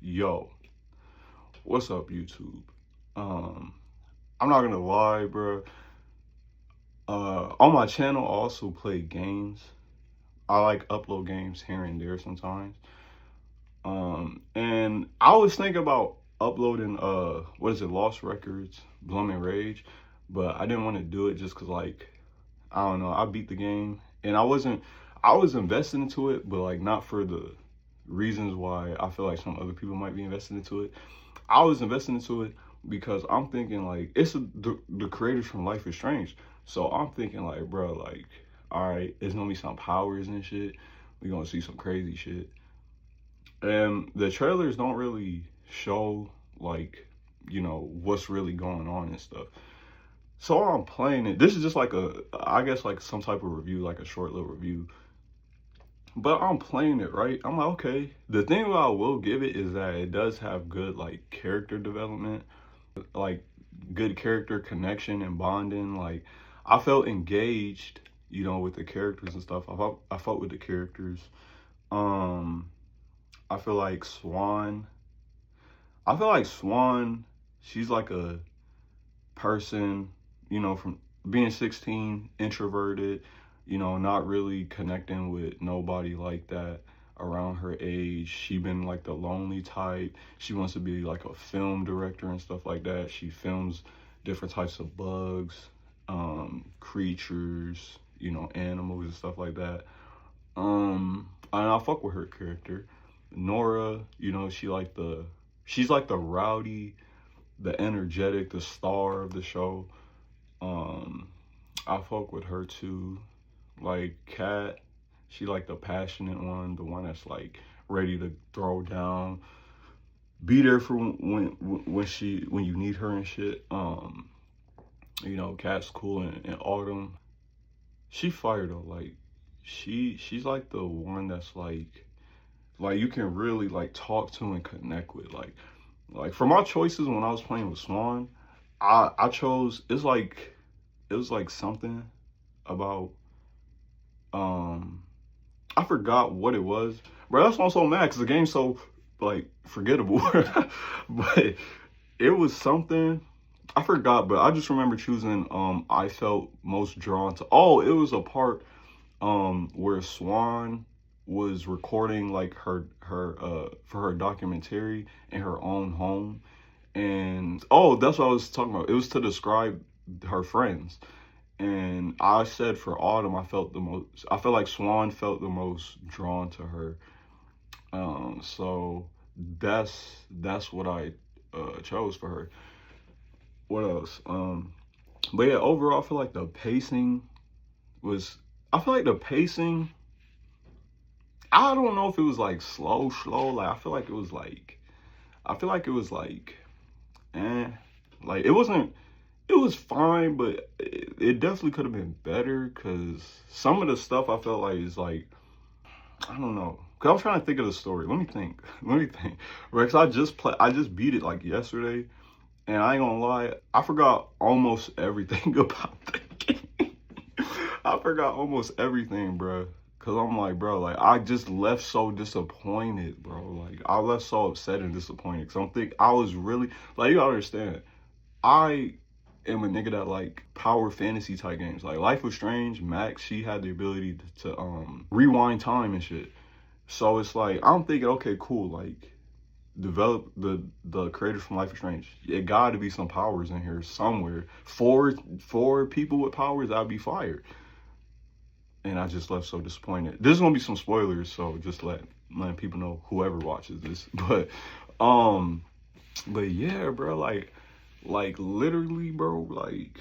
Yo, what's up, YouTube? I'm not gonna lie, bro. On my channel, I also play games. I like upload games here and there sometimes. And I was thinking about uploading what is it, Lost Records, Bloom and Rage, but I didn't want to do it just cause like I don't know, I beat the game and I was invested into it, but like not for the reasons why I feel like some other people might be invested into it. I was invested into it because I'm thinking like the creators from Life is Strange. So I'm thinking like, bro, like, all right, it's gonna be some powers and shit. We gonna see some crazy shit. And the trailers don't really show like, what's really going on and stuff. So I'm playing it. This is just like I guess like some type of review, like a short little review. But I'm playing it, right? I'm like, okay. The thing that I will give it is that it does have good like character development, like good character connection and bonding. Like I felt engaged, with the characters and stuff. I felt with the characters. Um, I feel like Swan. I feel like Swan. She's like a person, from being 16, introverted, not really connecting with nobody like that around her age. She been like the lonely type. She wants to be like a film director and stuff like that. She films different types of bugs, creatures, animals and stuff like that. And I fuck with her character. Nora, she's like the rowdy, the energetic, the star of the show. Um, I fuck with her too. Like Kat, she like the passionate one, the one that's like ready to throw down, be there for when you need her and shit. Kat's cool in Autumn. She fired though. Like she's like the one that's like you can really like talk to and connect with. Like for my choices when I was playing with Swan, I chose it was like something about um I forgot what it was. Bro, that's why I'm so mad because the game's so like forgettable. But it was something I forgot, but I just remember choosing I felt most drawn to. Oh, it was a part where Swan was recording like her for her documentary in her own home. And oh, that's what I was talking about. It was to describe her friends. And I said for Autumn, I felt like Swan felt the most drawn to her. So that's what I chose for her. What else? But yeah, overall, I feel like the pacing was. I feel like the pacing. I don't know if it was like slow. Like I feel like it was like. I feel like it was like, eh. Like it wasn't. It was fine, but it definitely could have been better because some of the stuff I felt like is like, I don't know. Cause I was trying to think of the story. Let me think. Let me think. Rex, I just beat it like yesterday, and I ain't gonna lie, I forgot almost everything about the game. I forgot almost everything, bro. Cause I'm like, bro, like I just left so disappointed, bro. Like I left so upset and disappointed. Cause I was really like, you gotta understand. I am a nigga that like power fantasy type games. Like Life was Strange, Max, she had the ability to rewind time and shit. So it's like I'm thinking, okay, cool, like develop the creators from Life is Strange. It got to be some powers in here somewhere. For people with powers, I'd be fired. And I just left so disappointed. There's gonna be some spoilers, so just letting people know whoever watches this. Um, but yeah, bro, like literally, bro, like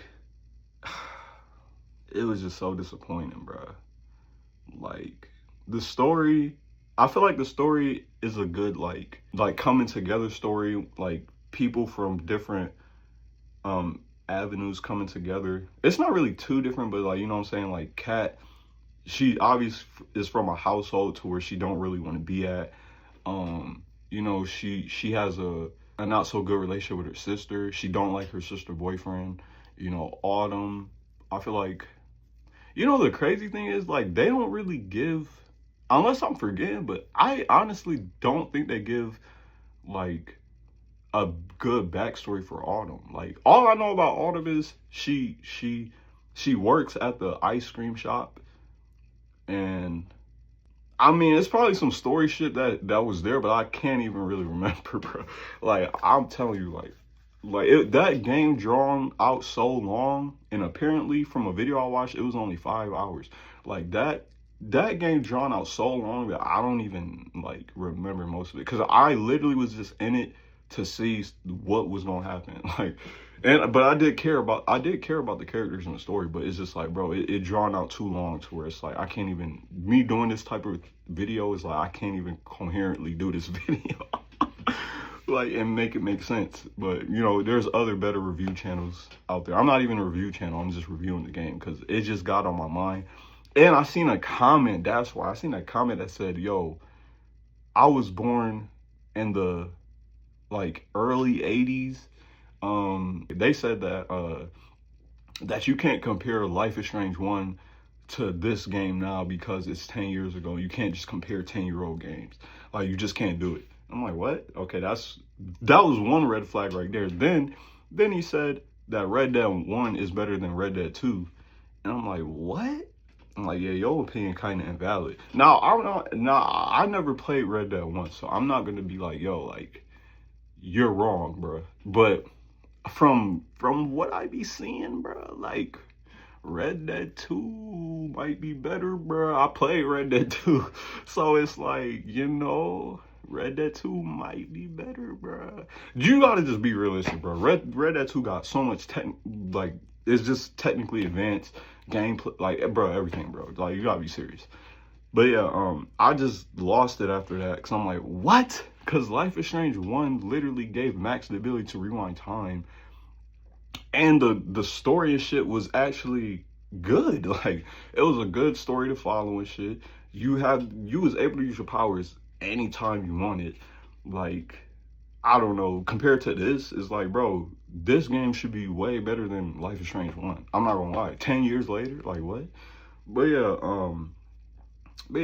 it was just so disappointing, bro. Like the story, I feel like the story is a good like coming together story, like people from different avenues coming together. It's not really too different, but like you know what I'm saying, like Kat, she obviously is from a household to where she don't really want to be at. She has a not so good relationship with her sister. She don't like her sister boyfriend. Autumn, I feel like the crazy thing is like they don't really give, unless I'm forgetting, but I honestly don't think they give like a good backstory for Autumn. Like all I know about Autumn is she works at the ice cream shop, and I mean it's probably some story shit that was there, but I can't even really remember, bro. Like I'm telling you, that game drawn out so long, and apparently from a video I watched, it was only 5 hours. Like that game drawn out so long that I don't even like remember most of it, because I literally was just in it to see what was gonna happen. But I did care about the characters in the story, but it's just like, bro, it drawn out too long to where it's like I can't even, me doing this type of video is like I can't even coherently do this video. Like, and make it make sense. But you know, there's other better review channels out there. I'm not even a review channel, I'm just reviewing the game because it just got on my mind. And I seen a comment, that's why I seen a comment that said, yo, I was born in the like early 80s. They said that you can't compare Life is Strange 1 to this game now because it's 10 years ago. You can't just compare 10-year-old games. Like, you just can't do it. I'm like, what? Okay, that was one red flag right there. Then he said that Red Dead 1 is better than Red Dead 2. And I'm like, what? I'm like, yeah, your opinion kind of invalid. Now, I never played Red Dead 1, so I'm not gonna be like, yo, like, you're wrong, bro. But from what I be seeing, bro, like Red Dead 2 might be better, bro. I played Red Dead 2, so it's like, you know, Red Dead 2 might be better, bro. You gotta just be realistic, bro. Red Dead 2 got so much like, it's just technically advanced gameplay, like, bro, everything, bro. Like, you gotta be serious. But yeah, I just lost it after that because I'm like, what? Because Life is Strange 1 literally gave Max the ability to rewind time, and the story and shit was actually good. Like, it was a good story to follow and shit. You was able to use your powers anytime you wanted. Like, I don't know, compared to this, it's like, bro, this game should be way better than Life is Strange 1. I'm not gonna lie. 10 years later, like, what? But yeah,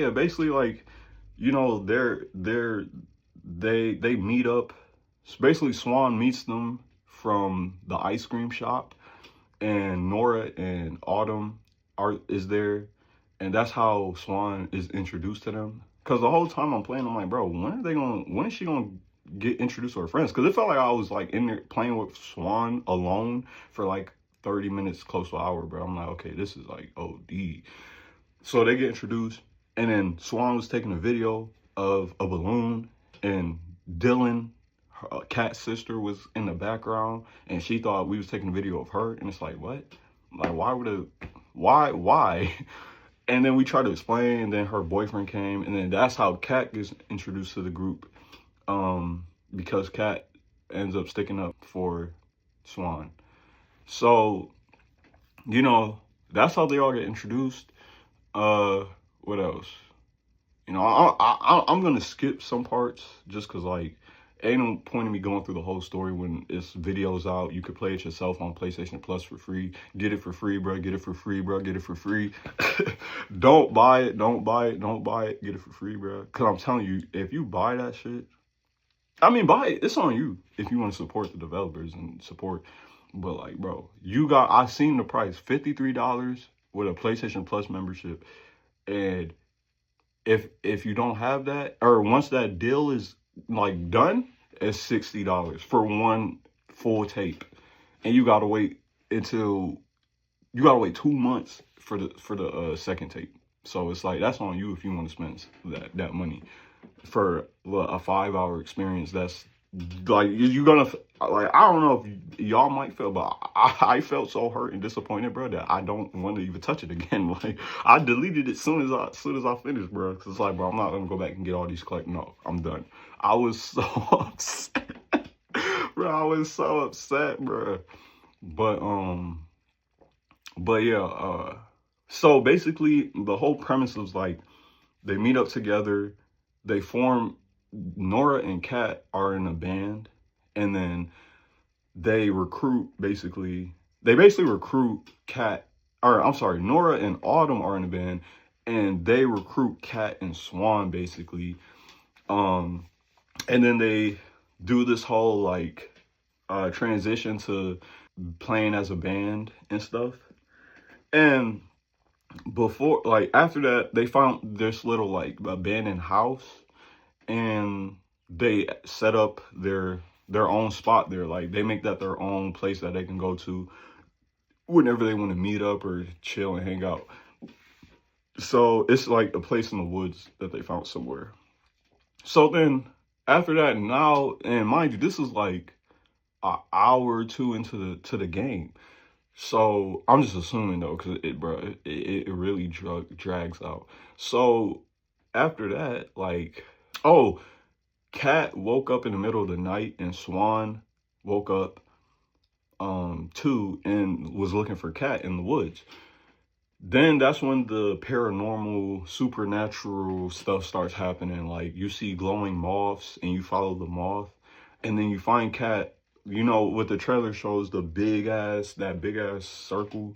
basically, like, you know, they meet up. So basically, Swan meets them from the ice cream shop, and Nora and Autumn is there, and that's how Swan is introduced to them. Cause the whole time I'm playing, I'm like, bro, when is she gonna get introduced to her friends? Cause it felt like I was like in there playing with Swan alone for like 30 minutes, close to an hour, bro. I'm like, okay, this is like OD. So they get introduced, and then Swan was taking a video of a balloon, and Dylan, Kat's sister, was in the background, and she thought we was taking a video of her, and it's like, what? Like, why? And then we tried to explain, and then her boyfriend came, and then that's how Kat gets introduced to the group, because Kat ends up sticking up for Swan. So, you know, that's how they all get introduced. What else? You know, I'm gonna skip some parts just cause like, ain't no point in me going through the whole story when it's videos out. You could play it yourself on PlayStation Plus for free. Get it for free, bro. Get it for free, bro. Get it for free. Don't buy it. Don't buy it. Don't buy it. Get it for free, bro. Cause I'm telling you, if you buy that shit, I mean, buy it. It's on you if you want to support the developers and support. But like, bro, I seen the price, $53 with a PlayStation Plus membership, and if you don't have that, or once that deal is like done, it's $60 for one full tape, and you gotta wait 2 months for the second tape. So it's like, that's on you if you want to spend that money for a 5-hour experience. That's like, you're gonna, like, I don't know if y'all might feel, but I felt so hurt and disappointed, bro, that I don't want to even touch it again. Like, I deleted it as soon as I finished, bro, because it's like, bro, I'm not gonna go back and get all these collect. No, I'm done. I was so upset, bro. I was so upset, bro. But yeah, so basically the whole premise was like, they meet up together, they form, Nora and Kat are in a band, and then they basically recruit Kat, or I'm sorry, Nora and Autumn are in a band, and they recruit Kat and Swan basically, and then do this whole like transition to playing as a band and stuff. And before, like after that, they found this little like abandoned house, and they set up their own spot there. Like they make that their own place that they can go to whenever they want to meet up or chill and hang out. So it's like a place in the woods that they found somewhere. So then after that, now, and mind you, this is like an hour or two into the game. So I'm just assuming though, cause it really drags out. So after that, like, oh, Kat woke up in the middle of the night, and Swan woke up too, and was looking for Kat in the woods. Then that's when the paranormal, supernatural stuff starts happening. Like you see glowing moths, and you follow the moth, and then you find Kat. You know what the trailer shows, that big ass circle,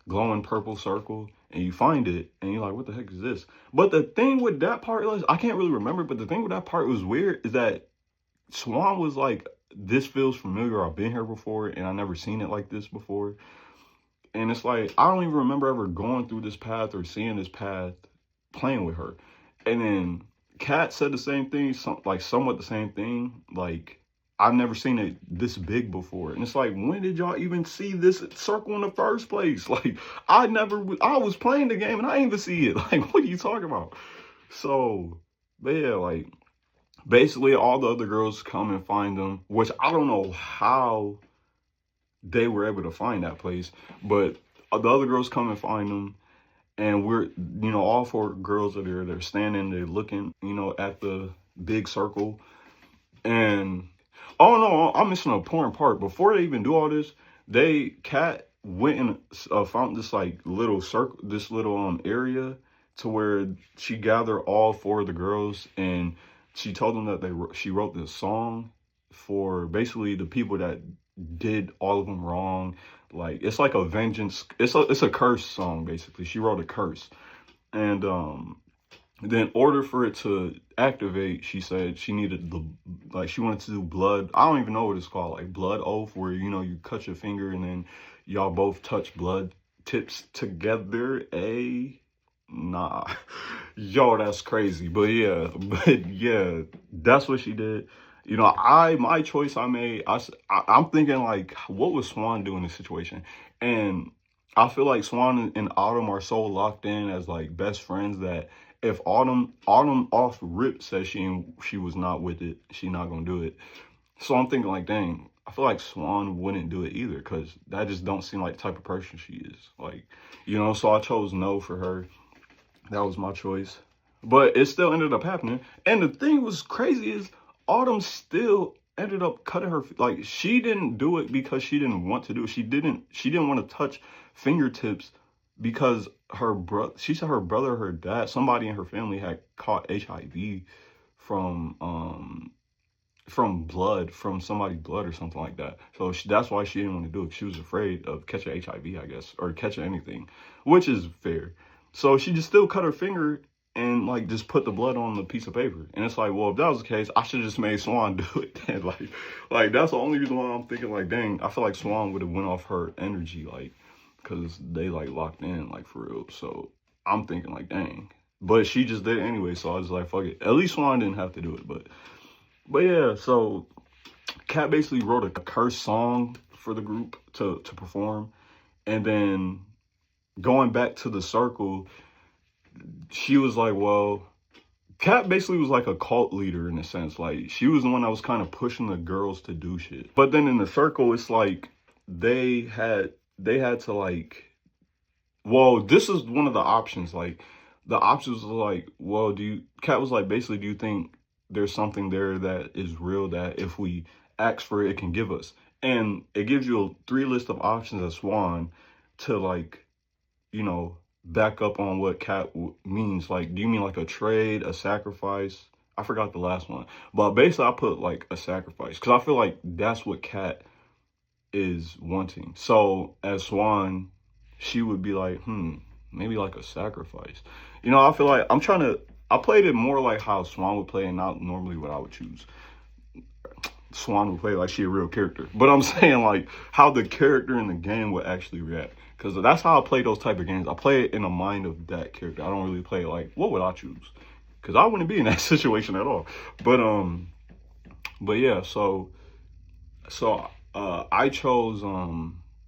glowing purple circle, and you find it, and you're like, what the heck is this? But the thing with that part was, I can't really remember, but the thing with that part was weird is that Swan was like, this feels familiar. I've been here before, and I never seen it like this before. And it's like, I don't even remember ever going through this path or seeing this path playing with her. And then Kat said the same thing, somewhat the same thing. Like, I've never seen it this big before. And it's like, when did y'all even see this circle in the first place? Like, I was playing the game and I didn't even see it. Like, what are you talking about? So, but yeah, like, basically all the other girls come and find them, which I don't know how they were able to find that place, but the other girls come and find them, and we're, all four girls are there. They're standing, they're looking, at the big circle. And oh no, I'm missing an important part. Before they even do all this, Kat went and found this like little circle, this little area to where she gathered all four of the girls, and she told them that she wrote this song for basically the people that did all of them wrong. Like it's like a vengeance. It's a curse song basically. She wrote a curse, and then in order for it to activate, she said she needed she wanted to do blood. I don't even know what it's called, like blood oath, where you cut your finger and then y'all both touch blood tips together. Nah, yo, that's crazy. But yeah, that's what she did. My choice I made, I'm thinking like, what would Swan do in this situation? And I feel like Swan and Autumn are so locked in as like best friends that if Autumn off rip says she was not with it, she not gonna do it. So I'm thinking like, dang, I feel like Swan wouldn't do it either, because that just don't seem like the type of person she is. Like, so I chose no for her. That was my choice. But it still ended up happening. And the thing was crazy is Autumn still ended up cutting her, like she didn't do it because she didn't want to do it. She didn't want to touch fingertips because she said her brother, her dad, somebody in her family had caught HIV from blood, from somebody's blood or something like that. So that's why she didn't want to do it. She was afraid of catching HIV, I guess, or catching anything, which is fair. So she just still cut her finger and like just put the blood on the piece of paper. And it's like, well, if that was the case, I should have just made Swan do it then. Like that's the only reason why I'm thinking like, dang, I feel like Swan would have went off her energy, like, because they like locked in, like for real. So I'm thinking like, dang. But she just did it anyway, so I was like, fuck it. At least Swan didn't have to do it. But yeah, so Kat basically wrote a curse song for the group to perform. And then going back to the circle, she was like, well, Kat basically was like a cult leader in a sense. Like she was the one that was kind of pushing the girls to do shit. But then in the circle, it's like they had to like, well, this is one of the options. Like the options were like, well, Kat was like, basically, do you think there's something there that is real that if we ask for it, it can give us? And it gives you a 3 list of options as Swan to like, back up on what Kat means. Like, do you mean like a trade, a sacrifice? I forgot the last one. But basically, I put like a sacrifice because I feel like that's what Kat is wanting. So as Swan, she would be like, maybe like a sacrifice. I feel like I played it more like how Swan would play and not normally what I would choose. Swan would play like she a real character. But I'm saying like how the character in the game would actually react. Because that's how I play those type of games. I play it in the mind of that character. I don't really play like, what would I choose? Because I wouldn't be in that situation at all. But yeah, so I chose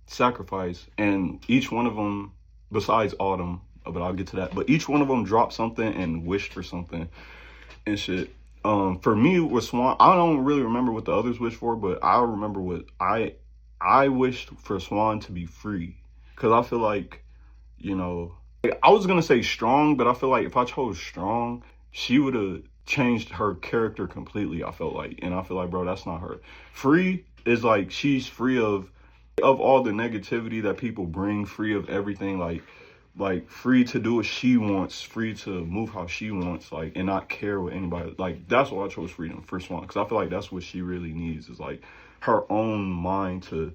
Sacrifice, and each one of them, besides Autumn, but I'll get to that. But each one of them dropped something and wished for something and shit. For me with Swan, I don't really remember what the others wished for, but I remember what I wished for Swan to be free, because I feel like, you know, I was gonna say strong, but I feel like if I chose strong, she would have changed her character completely, I felt like. And I feel like, bro, that's not her. Free is like she's free of all the negativity that people bring, free of everything, like free to do what she wants, free to move how she wants, like, and not care what anybody, like, that's why I chose freedom for Swan, because I feel like that's what she really needs, is like her own mind to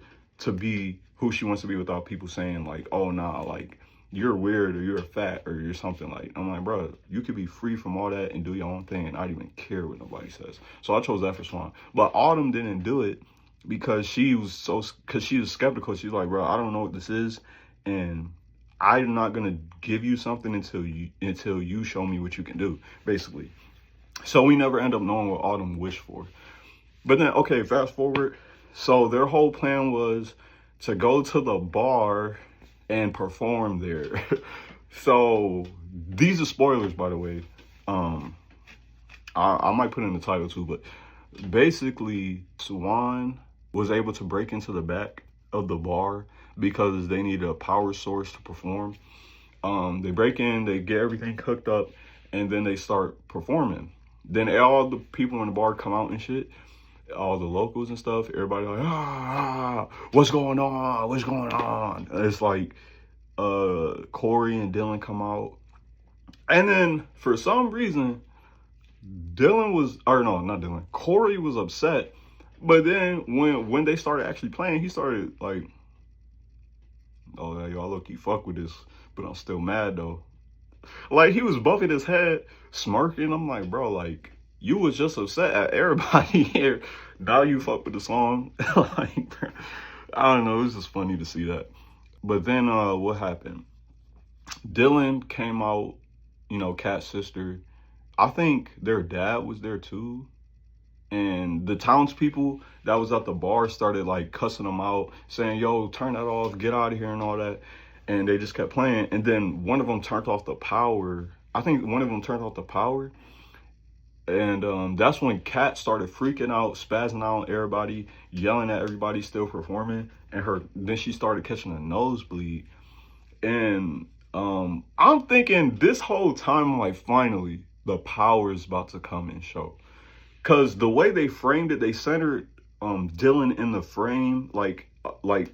be who she wants to be without people saying like, oh nah, like you're weird or you're fat or you're something. Like, I'm like, bro, you could be free from all that and do your own thing and not even care what nobody says. So I chose that for Swan. But Autumn didn't do it because she was skeptical. She's like, bro, I don't know what this is, and I'm not gonna give you something until you show me what you can do, basically. So we never end up knowing what Autumn wished for. But then, okay, fast forward. So their whole plan was to go to the bar and perform there. So these are spoilers, by the way. I might put in the title too, but basically Swan was able to break into the back of the bar because they needed a power source to perform. They break in, they get everything cooked up, and then they start performing. Then all the people in the bar come out and shit, all the locals and stuff. Everybody like, what's going on? What's going on? And it's like Corey and Dylan come out, and then for some reason Corey was upset. But then when they started actually playing, he started like, oh, y'all low-key fuck with this, but I'm still mad though. Like, he was bumping his head, smirking. I'm like, bro, like, you was just upset at everybody here. Now you fuck with the song. Like, I don't know. It was just funny to see that. But then what happened? Dylan came out, you know, Kat's sister. I think their dad was there too. And the townspeople that was at the bar started like cussing them out, saying, yo, turn that off, get out of here and all that. And they just kept playing. And then one of them turned off the power. I think one of them turned off the power. And that's when Kat started freaking out, spazzing out on everybody, yelling at everybody still performing. And then she started catching a nosebleed. And I'm thinking this whole time, like, finally, the power is about to come and show. Because the way they framed it, they centered Dylan in the frame. Like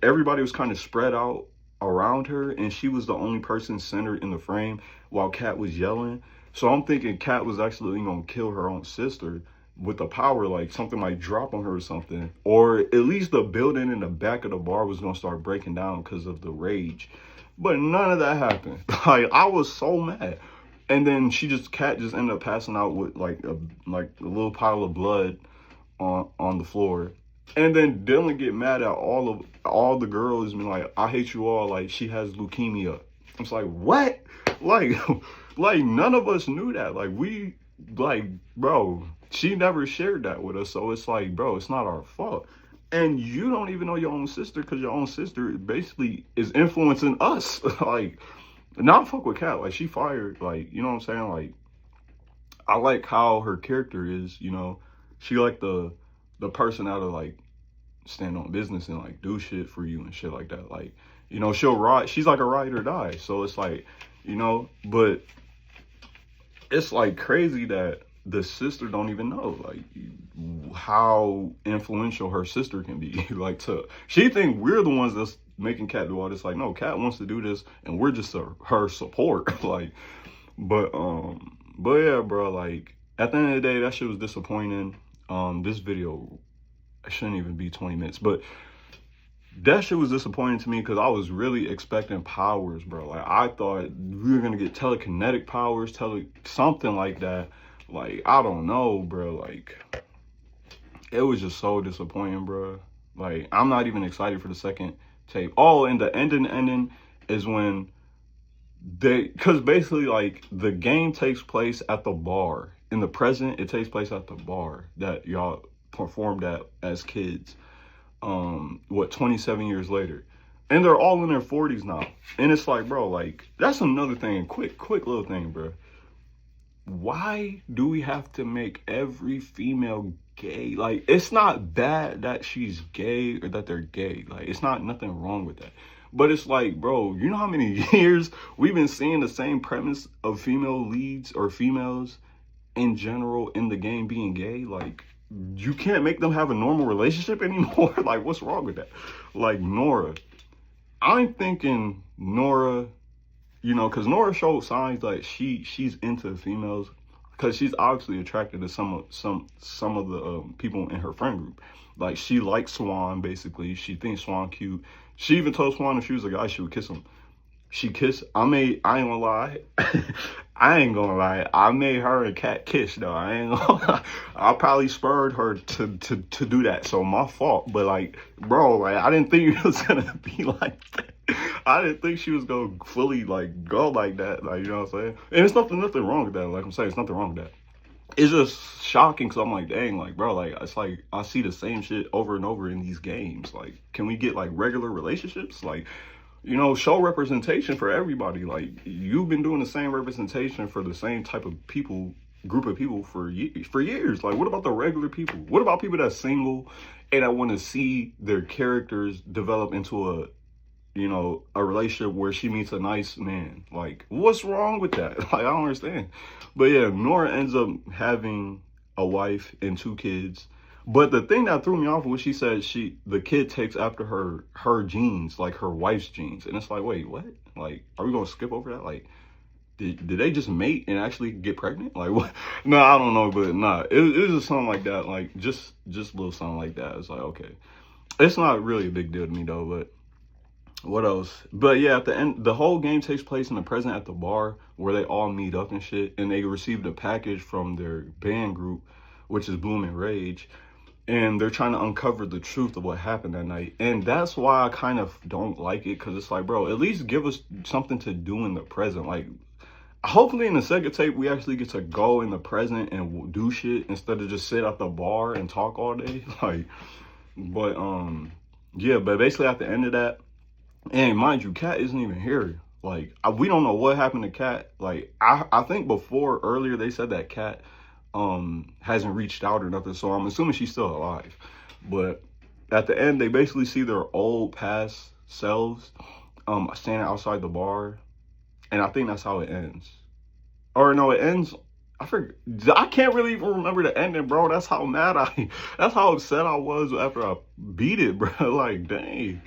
everybody was kind of spread out around her, and she was the only person centered in the frame while Kat was yelling. So I'm thinking Kat was actually going to kill her own sister with the power, like something might drop on her or something. Or at least the building in the back of the bar was going to start breaking down because of the rage. But none of that happened. Like, I was so mad. And then Kat just ended up passing out with like a little pile of blood on the floor. And then Dylan get mad at all the girls and be like, I hate you all, like she has leukemia. It's like, what? Like none of us knew that. Bro, she never shared that with us. So it's like, bro, it's not our fault. And you don't even know your own sister, because your own sister basically is influencing us. Like, not fuck with Kat. Like, she fired. Like, you know what I'm saying? Like, I like how her character is, you know. She like the person out of like stand on business and like do shit for you and shit like that. Like, you know, she'll ride. She's like a ride or die. So it's like, you know, but it's like crazy that the sister don't even know like how influential her sister can be. Like, she think we're the ones that's making Kat do all this. Like, no, Kat wants to do this and we're just her support. Like, but yeah, bro, like at the end of the day, that shit was disappointing. This video, I shouldn't even be 20 minutes, but that shit was disappointing to me because I was really expecting powers, bro. Like, I thought we were gonna get telekinetic powers, something like that. Like, I don't know, bro. Like, it was just so disappointing, bro. Like, I'm not even excited for the second tape. Oh, and the ending is when because basically, like, the game takes place at the bar. In the present, it takes place at the bar that y'all performed at as kids. What, 27 years later. And they're all in their 40s now. And it's like, bro, like, that's another thing. Quick little thing, bro. Why do we have to make every female gay? Like, it's not bad that she's gay or that they're gay. Like, it's not nothing wrong with that. But it's like, bro, you know how many years we've been seeing the same premise of female leads or females in general in the game being gay? Like, you can't make them have a normal relationship anymore. Like, what's wrong with that? Like, Nora, I'm thinking Nora, you know, because Nora showed signs like she's into females, because she's obviously attracted to some of the people in her friend group. Like, she likes Swan, basically. She thinks Swan cute. She even told Swan if she was a guy, she would kiss him. She kissed. I ain't gonna lie. I ain't gonna lie. I made her and Cat kiss though. I ain't gonna lie. I probably spurred her to do that. So my fault. But like, bro, like, I didn't think it was gonna be like that. I didn't think she was gonna fully like go like that. Like, you know what I'm saying? And it's nothing wrong with that. Like I'm saying, it's nothing wrong with that. It's just shocking because I'm like, dang, like, bro, like, it's like I see the same shit over and over in these games. Like, can we get like regular relationships? Like, you know, show representation for everybody. Like, you've been doing the same representation for the same type of people, group of people for years. Like, what about the regular people? What about people that's single and that want to see their characters develop into a, you know, a relationship where she meets a nice man? Like, what's wrong with that? Like, I don't understand. But yeah, Nora ends up having a wife and 2 kids. But the thing that threw me off was she said the kid takes after her genes, like her wife's genes. And it's like, wait, what? Like, are we gonna skip over that? Like, did they just mate and actually get pregnant? Like, what? No, I don't know, but nah, it was just something like that. Like, just a little something like that. It's like, okay, it's not really a big deal to me though. But what else? But yeah, at the end, the whole game takes place in the present at the bar where they all meet up and shit, and they received a package from their band group, which is Bloom and Rage, and they're trying to uncover the truth of what happened that night. And that's why I kind of don't like it, because it's like, bro, at least give us something to do in the present. Like, hopefully in the second tape we actually get to go in the present and do shit instead of just sit at the bar and talk all day. Like, but yeah, but basically at the end of that, and mind you, Cat isn't even here. Like, we don't know what happened to Cat. Like, I think before, earlier, they said that Cat hasn't reached out or nothing, so I'm assuming she's still alive. But at the end, they basically see their old past selves standing outside the bar, and I think that's how it ends. Or no, it ends. I forget. I can't really even remember the ending, bro. That's how mad that's how upset I was after I beat it, bro. Like, dang.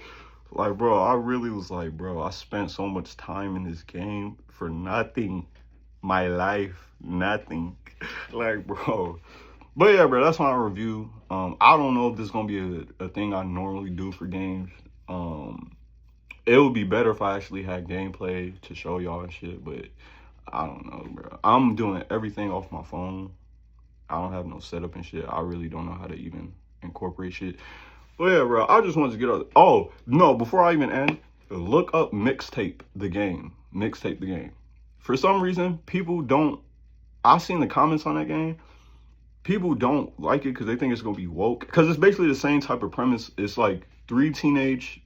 Like, bro, I really was like, bro, I spent so much time in this game for nothing. My life, nothing. Like, bro. But yeah, bro, that's my review. I don't know if this is gonna be a thing I normally do for games. It would be better if I actually had gameplay to show y'all and shit, but I don't know, bro. I'm doing everything off my phone. I don't have no setup and shit. I really don't know how to even incorporate shit. But yeah, bro, I just wanted to get up. Oh, no, before I even end, look up Mixtape the Game. Mixtape the Game. For some reason, people don't, I've seen the comments on that game. People don't like it because they think it's going to be woke. Because it's basically the same type of premise. It's like 3 teenage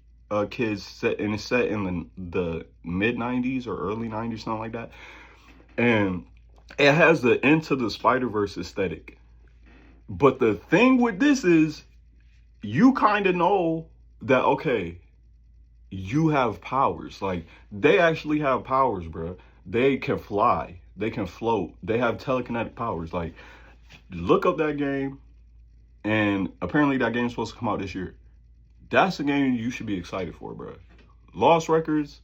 kids and it's set in the mid-90s or early 90s, something like that. And it has the Into the Spider-Verse aesthetic. But the thing with this is, you kind of know that, okay, you have powers. Like, they actually have powers, bro. They can fly. They can float. They have telekinetic powers. Like, look up that game. And apparently that game's supposed to come out this year. That's a game you should be excited for, bro. Lost Records,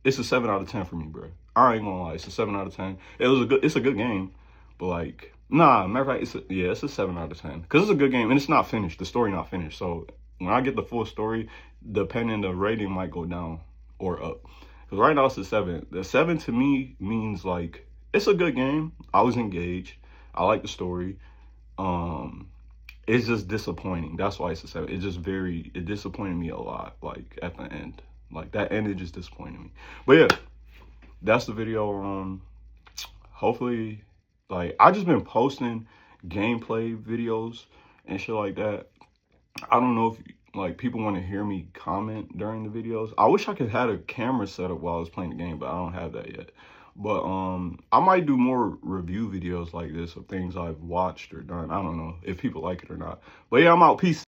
it's a 7 out of 10 for me, bro. I ain't gonna lie, it's a 7 out of 10. It's a good game, but like, nah, matter of fact, it's a 7 out of 10. Because it's a good game, and it's not finished. The story not finished. So when I get the full story, depending, the rating might go down or up. Because right now it's a 7. The 7 to me means like, it's a good game. I was engaged. I like the story. it's just disappointing. That's why it's a 7. It disappointed me a lot, like at the end. Like that ended just disappointed me. But yeah, that's the video. Hopefully, like I just been posting gameplay videos and shit like that. I don't know if like people want to hear me comment during the videos. I wish I could have a camera set up while I was playing the game, but I don't have that yet. But I might do more review videos like this of things I've watched or done. I don't know if people like it or not. But yeah, I'm out. Peace.